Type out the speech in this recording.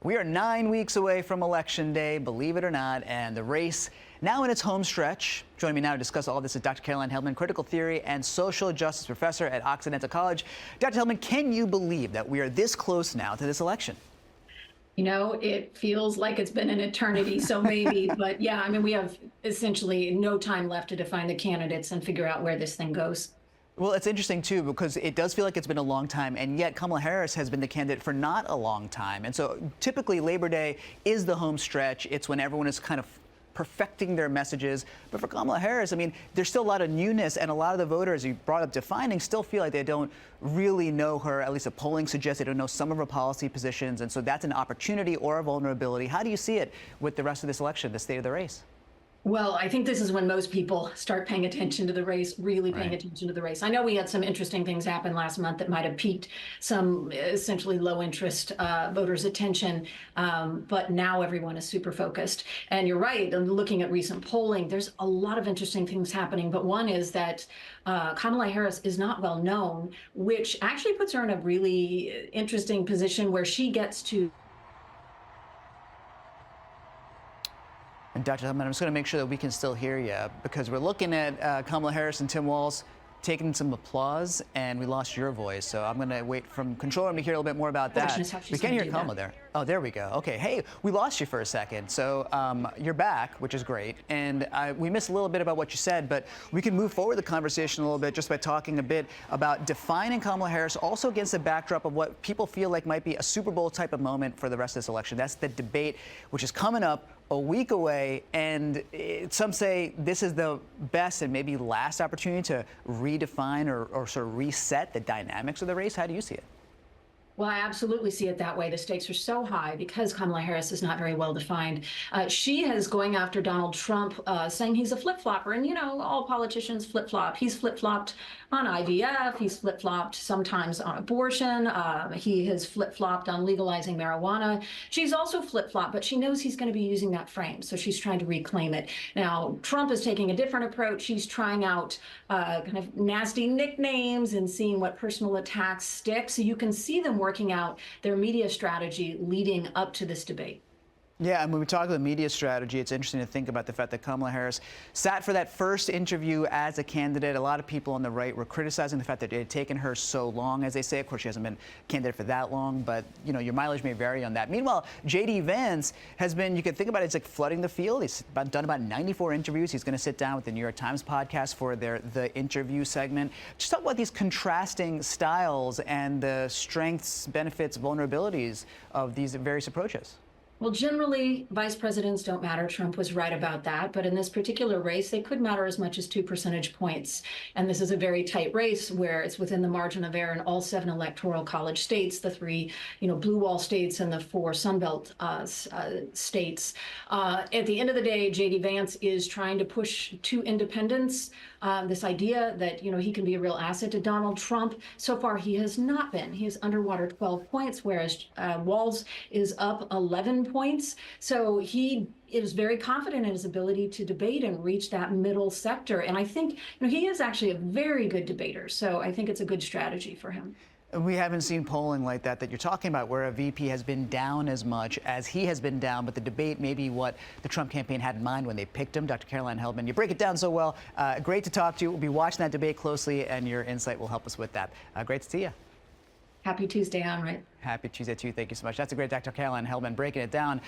We are 9 weeks away from Election Day, believe it or not, and the race now in its home stretch. Joining me now to discuss all this is Dr. Caroline Heldman, critical theory and social justice professor at Occidental College. Dr. Heldman, can you believe that we are this close now to this election? You know, it feels like it's been an eternity, so maybe, but yeah, I mean, we have essentially no time left to define the candidates and figure out where this thing goes. Well, it's interesting, too, because it does feel like it's been a long time, and yet Kamala Harris has been the candidate for not a long time. And so typically Labor Day is the home stretch. It's when everyone is kind of perfecting their messages. But for Kamala Harris, I mean, there's still a lot of newness, and a lot of the voters you brought up defining still feel like they don't really know her. At least the polling suggests they don't know some of her policy positions. And so that's an opportunity or a vulnerability. How do you see it with the rest of this election, the state of the race? Well, I think this is when most people start paying attention to the race, really paying Right. attention to the race. I know we had some interesting things happen last month that might have piqued some essentially low interest voters' attention, but now everyone is super focused. And you're right, looking at recent polling, there's a lot of interesting things happening, but one is that Kamala Harris is not well known, which actually puts her in a really interesting position where she gets to. And Dr. Heldman, I'm just going to make sure that we can still hear you because we're looking at Kamala Harris and Tim Walz taking some applause, and we lost your voice. So I'm going to wait from control room to hear a little bit more about that. We can't hear Kamala there. Oh, there we go. Okay. Hey, we lost you for a second. So you're back, which is great. And we missed a little bit about what you said, but we can move forward the conversation a little bit just by talking a bit about defining Kamala Harris also against the backdrop of what people feel like might be a Super Bowl type of moment for the rest of this election. That's the debate, which is coming up a week away, and some say this is the best and maybe last opportunity to redefine or sort of reset the dynamics of the race. How do you see it? Well, I absolutely see it that way. The stakes are so high because Kamala Harris is not very well defined. She is going after Donald Trump, saying he's a flip-flopper. And, you know, all politicians flip-flop. He's flip-flopped on IVF. He's flip-flopped sometimes on abortion. He has flip-flopped on legalizing marijuana. She's also flip-flopped, but she knows he's going to be using that frame. So she's trying to reclaim it. Now, Trump is taking a different approach. She's trying out kind of nasty nicknames and seeing what personal attacks stick. So you can see them working out their media strategy leading up to this debate. Yeah, and when we talk about media strategy, it's interesting to think about the fact that Kamala Harris sat for that first interview as a candidate. A lot of people on the right were criticizing the fact that it had taken her so long, as they say. Of course, she hasn't been a candidate for that long, but, you know, your mileage may vary on that. Meanwhile, J.D. Vance has been, you can think about it, it's like flooding the field. He's done about 94 interviews. He's going to sit down with the New York Times podcast for the interview segment. Just talk about these contrasting styles and the strengths, benefits, vulnerabilities of these various approaches. Well, generally, vice presidents don't matter. Trump was right about that. But in this particular race, they could matter as much as 2 percentage points. And this is a very tight race where it's within the margin of error in all 7 electoral college states, the 3, blue wall states and the 4 Sunbelt states. At the end of the day, J.D. Vance is trying to push to independence, this idea that, he can be a real asset to Donald Trump. So far, he has not been. He is underwater 12 points, whereas Walz is up 11 points. So he is very confident in his ability to debate and reach that middle sector. And I think he is actually a very good debater. So I think it's a good strategy for him. We haven't seen polling like that you're talking about, where a VP has been down as much as he has been down, but the debate may be what the Trump campaign had in mind when they picked him. Dr. Caroline Heldman, you break it down so well. Great to talk to you. We'll be watching that debate closely, and your insight will help us with that. Great to see you. Happy Tuesday, Right? Happy Tuesday to you. Thank you so much. That's a great Dr. Caroline Heldman breaking it down.